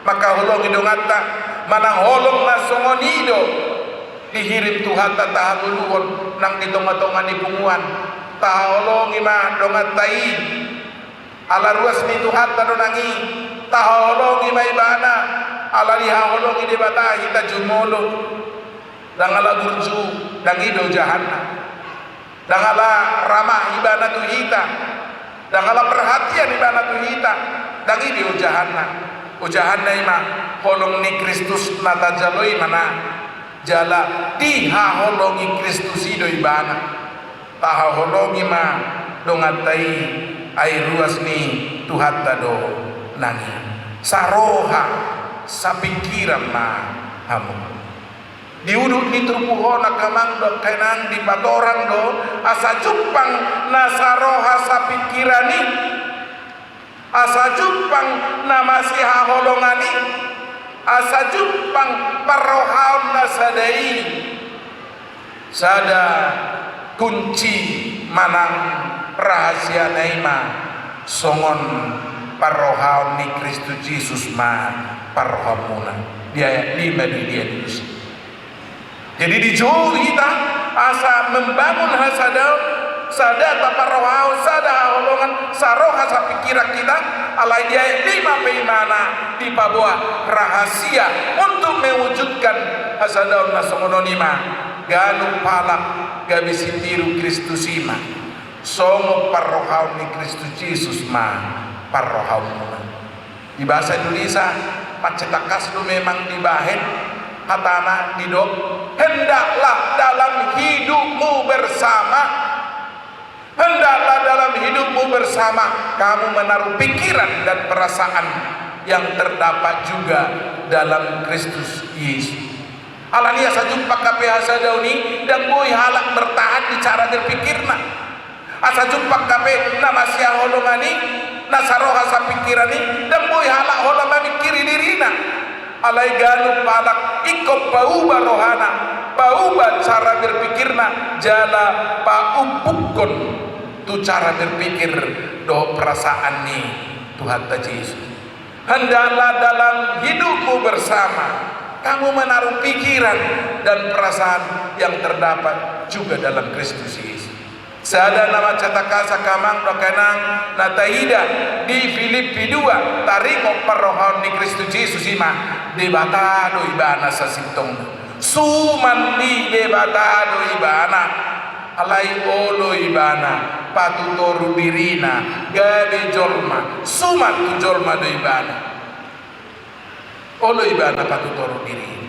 maka holong idong hatta manang holong na somonido dihirim tu hatta tahaguluhon nang ditong-tongan di punguan taholong ima dongatai ala ruas ni tu hatta do nangi taholong ima ibana ala liha holong ide bata hita jumolo dang ala burju dang ido jahanna dang ala ramah ibana tu hita dang ala perhatian ibana tu hita dang ido jahanna ujahanna ima holong ni Kristus nata jaloi mana jala diha holongi Kristus ido ibana taha holongi ma dongatai air ruas ni tu hatta do nangi saroha sapikiran na hamu diuduk di turpuhona kamang do kenang di patorang do asa jumpang nasaroha sapikirani asa jumpang namasiha holongani asa jumpang parohaun nasadai sada kunci manang rahasia naima songon parohaun ni Kristus Yesus ma parhamuna dia 5 di dia Yesus. Jadi di jauh kita asa membangun hasadau sadata parahau sada holongan saroha sapikiran kita alai dia 5 peimana di pabuah rahasia untuk mewujudkan hasadau nasongononima ganu palak gabi sindiru Kristus ima songo parahau ni Kristus Yesus ma parhamuna di bahasa Indonesia pacetakas lu memang dibahen hatana didok hendaklah dalam hidupmu bersama hendaklah dalam hidupmu bersama kamu menaruh pikiran dan perasaan yang terdapat juga dalam Kristus Yesus alania sajumpa kape hasadauni dan boy halak bertahan di cara berpikirna asa jumpa kape nama sia holongani nasaroha sapikirani dan boy halak hola memikiri dirina alai ganu palak ikop pauba rohana pauba cara berpikirna jala paupukon tu cara berpikir do perasaan ni Tuhan Yesus hendaklah dalam hidupmu bersama kamu menaruh pikiran dan perasaan yang terdapat juga dalam Kristus Yesus. Sada nama catakasa kamang dokenang nataida di Filipi 2 tariko parohon ni Kristus Yesus ima debata do ibana sasintong suman di debata do ibana alai olo ibana patutoru dirina gabe jolma suman tu jolma do ibana olo ibana patutoru dirina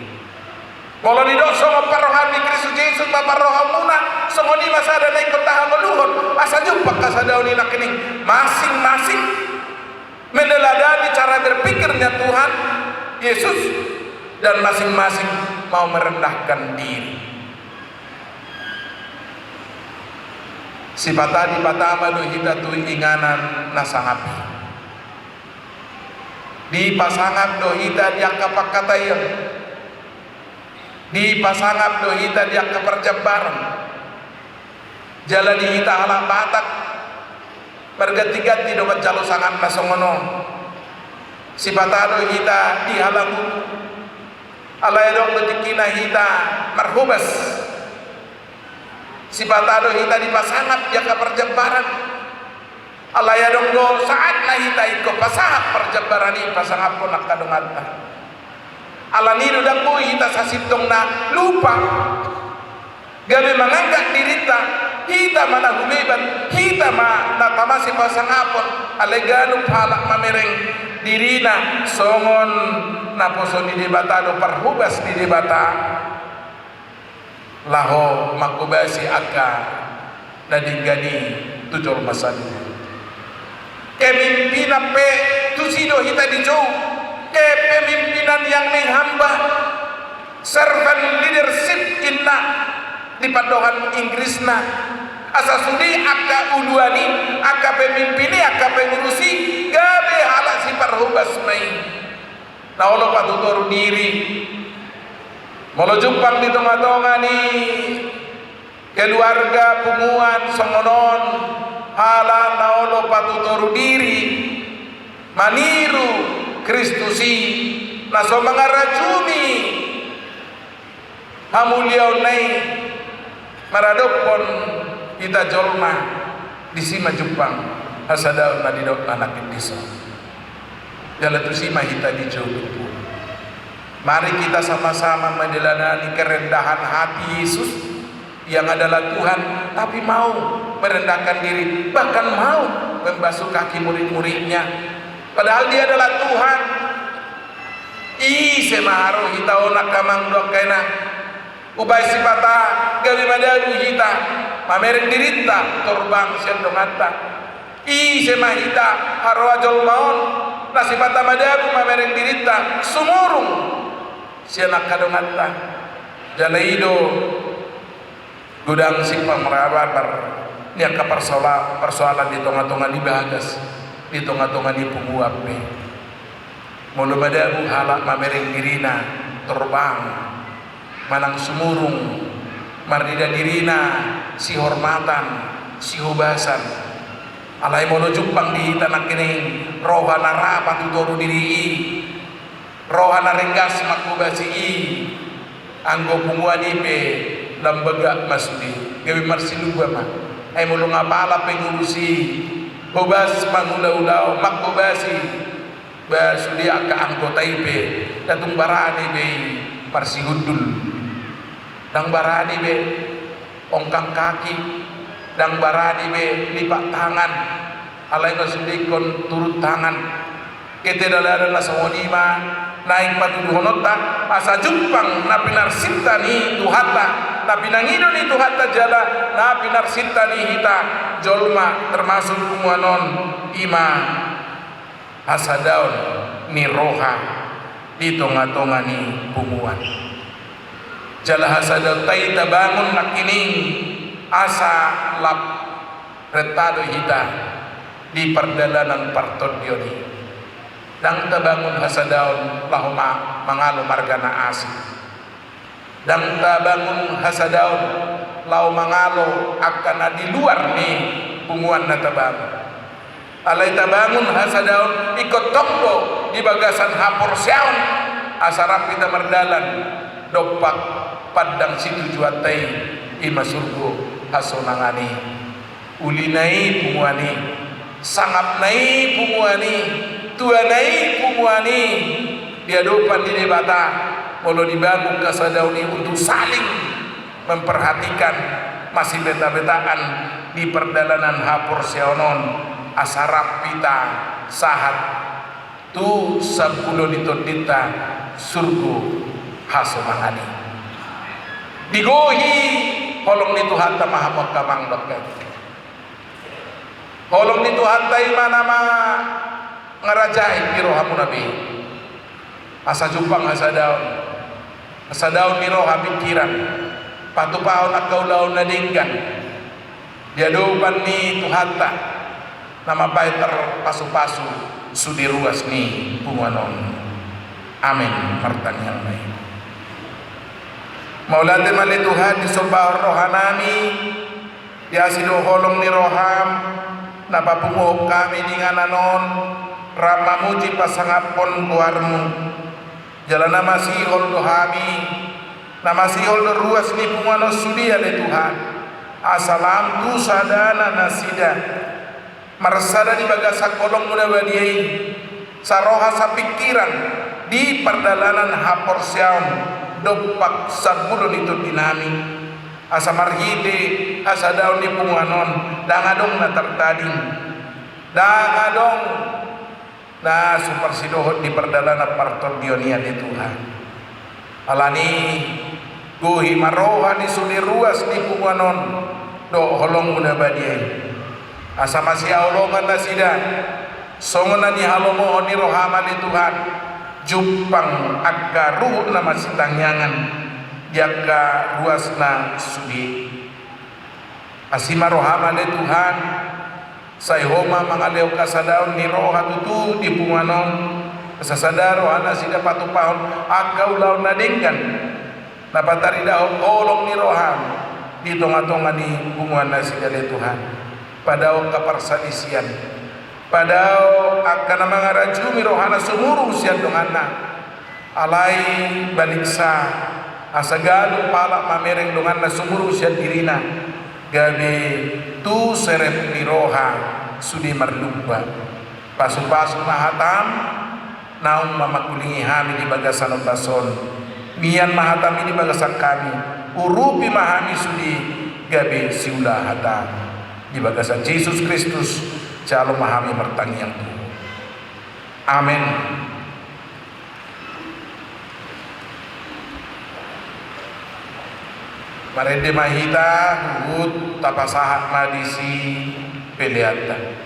kalau di dosa parohan di Kristus Yesus parohan muna songoni masa ada naik kota meluhur asa jumpa kasadauni nak kening masing-masing meneladani cara berpikirnya Tuhan Yesus dan masing-masing mau merendahkan diri Sipata di patama do hita tu inganan nasangapi. Di pasangap do hita diak kapakatayan. Di pasangap do hita diak kaperjabaran. Jalan di hita halak batak. Berganti-ganti do jalo sangat nasongono. Sipata do hita di halamu. Alay dong detikina hita marhubas. Sipata do hita di pasangap diak kaperjabaran. Alay dong do saat na hita iko pasangap perjabarani pasangap ko nakadungata. Alani do danggo hita sasitong na lupa. Gabi mangangkat dirita hita mana humeban hita ma nakamasi pasangapon alegano palak mamereng dirina songon naposo di debata do perhubas di debata laho makubasi akka nadinggani tujol masadu kemimpinan pe tusido hita dijauh ke pemimpinan yang menghamba servant leadership inna di padohan Inggrisna asa sudi akka uluani akka pemimpini akka pengurusi gabe halak si parhubas mai naolo patutur diri molo jumpang di tengah-tengah ni keluarga punguan songonon hala naolo patutur diri maniru Kristusi naso mangaracuni hamuliau nai maradopon kita jolma di sima Jepang asada nadidok anak desa jalan tu sima kita di Jepang. Mari kita sama-sama menjalani kerendahan hati Yesus yang adalah Tuhan tapi mau merendahkan diri bahkan mau membasuh kaki murid-muridnya padahal dia adalah Tuhan. Semaharo kita onak kamang dok kena ubay sipata gabi madagu hita mamereng dirita torbang sendongata semahita harwajol maon nasipata madagu mamereng dirita sumurung sianak kadongata jalaido gudang simpang merabar niang ka persoalan di tonga-tonga di bagas di tonga-tonga di punguape mulu madagu halak mamereng dirina terbang manang sumurung mardida dirina si hormatan si hubasan alai mono jumpang di tanah kini rohana rapat tutoru diri rohana renggas makubasi anggo punguan ipe lambaga masudi gawi marsiluba mah ay mono ngapala pengurusi hubas mangulau-ulau makubasi basudi aka anggota ipe datung barani be parsihudul dang barani be ongkang kaki dang barani be lipat tangan alai nasudikon turut tangan kete dalara nasawonima naik patuduhonota asa jumpang napinar sintani tuhata tapi nangido ni tuhata jala napinar sintani hita jolma termasuk kumuanon ima hasadaun ni roha di tonga-tonga ni punguan jala hasadaun taita bangun nakining asa lap retado hita di perdalanan partodioni dang tabangun hasadaun lahuma mangalo margana asih dang tabangun hasadaun lau mangalo akan di luar ni punguan na tabangun alai tabangun hasadaun ikut tonggo di bagasan hapor siaun asarap kita merdalan dopak padang situ juatai ima surgo hasonangani ulinai punguani sangap nai punguani tuanai punguani dia dopan di debata kalau dibangun kasadauni untuk saling memperhatikan masih beta-betaan di perdalanan hapor sionon asarap pita sahat tu sabkulo ditodita surgo hasomangani digohi holong ni Tuhan ta maha kamang dokter holong ni Tuhan ta imana ma ngarajai biro hamu nabi asa jumpang asa daun biro pikiran patu paon akau laun nadinggan Diadopan ni Tuhata nama baik terpasu-pasu sudi ruas ni punganon. Amin. Martan yang baik. Maulate mali Tuhan di sobah rohanami ya sido holong ni roham napapunguh kami dengan anon ramamuji pasangapon buarmu jalan nama sihol dohami nama sihol ruas ni punganon sudi ale Tuhan asalam tu sadana nasida marsada di bagasak kolong muda badiai saroha sapikiran di perdalanan hapor siaun dopak sabulun itu dinami asa marhide asa daun di punganon dangadong na tertading dangadong na supersidohot di perdalanan parton dionia di Tuhan alani guhi maroha di suli ruas di punganon do holong muda badiai asa masih aulongan na sida songona di halomo ni rohama di Tuhan jumpang aga ruh nama sitangyangan jaga ruasna sudi asima rohama de Tuhan sayhoma mangaleo kasadaon ni roha tutu di punganon sasadaro ana sida patupahon aga ulau nadengkan napatari dahon olong ni roham di tonga-tonga ni punganan sida de Tuhan padao kaparsadisian padao akan mangarajumi rohana sumuru sian dongana alai baliksa asagalu pala mamereng dongana sumuru sian dirina gabe tu serep niroha sudi marlumba pasu-pasu mahatam naung mamakulingi hami di bagasan bason mian mahatam ini bagasan kami urupi mahami sudi gabe siulah hatam di bagasan Yesus Kristus Calon mahami mertang yang tuh. Amin. Marende mahita hut tapasahat madisi peliata.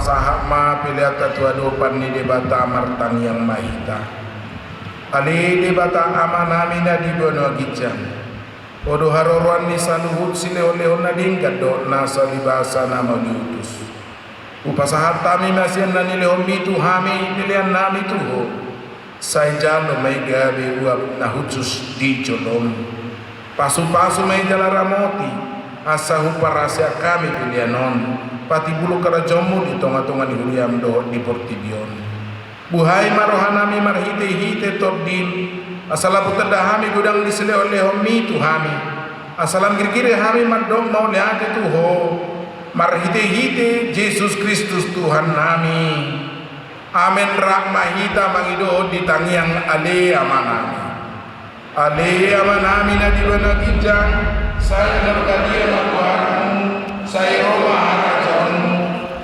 pasahak ma piliata tua dopan ni debata martang yang mahita. Ali debata amanami na di bono gijang. Odo haroruan ni saluhut sileo-leo na dingkat do nasa libasa nama diutus. Upasahat tami masian na nilehom itu hami pilihan nami tuho. Sai jalo may gabi uap na hutsus di colom. Pasu-pasu may jalaramoti. Asa huparasya kami pilihanon. Pati bulu karajomu di tonga-tonga di huriam do di portibion. Buhai marohanami marhite-hite tordin. Asalapu terdahami gudang di seleo-lehom itu hami. Asalam kiri-kiri hami madong mau lihat tuho. Marhite-hite Yesus Kristus Tuhan nami. Amen rahmahita mangido di tangiang ale amanami. Ale amanami na di bana kijang. Saya narkadia makuaramu. Saya roma harajamu.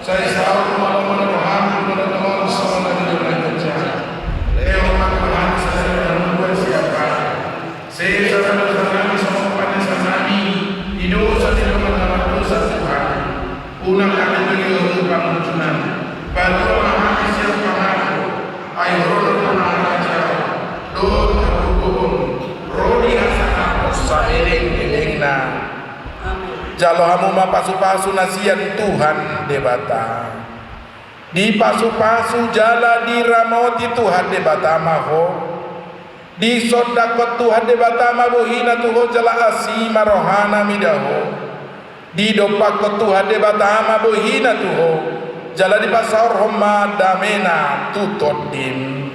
Saya sahur malamana rohamu. Mana tawar sama di bana kijang. Leo makuaramu saya dan membuat siapa. Saya sama sama pada sanami. Hidup saya dengan dosa Tuhan. Unang kami beliau pangucunan. Baru mahami siapa aku. Ayo rono raja. Do terhubung. Rodi hasana saeleng na. Jalo hamu ma pasu-pasu nasian Tuhan debata. Di pasu-pasu jala di ramoti Tuhan debata maho. Di sodakot Tuhan debata mabuhina tuho jala asima rohana midaho. Di dopak Tuhan debata mabuhina tuho. Jala di pasar homa damena tutodim.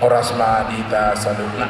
Oras madita saluna.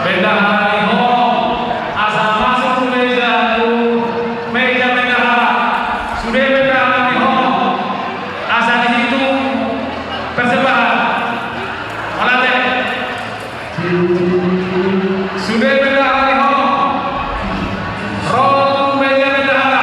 Bendahara Horong asal masuk ke meja bendahara. Sudah bendahara Horong asal dihitung persembahan. Malate. Sudah bendahara Horong roll meja bendahara.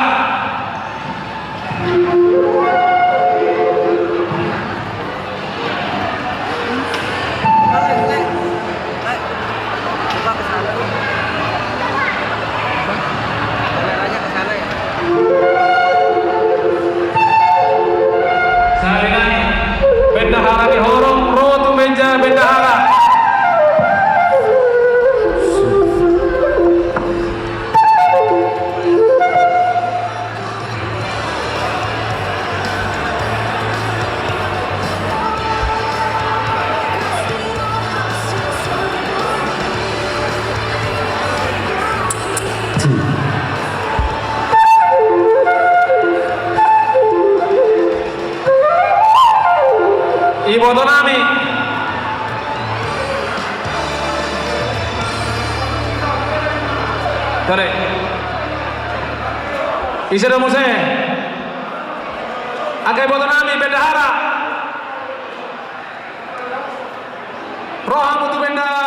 Bendahara di Horong, rotu meja bendahara. Ibu Tonami Tare Isra Muse Akai Ibu Tonami bendahara Roha mutu bendahara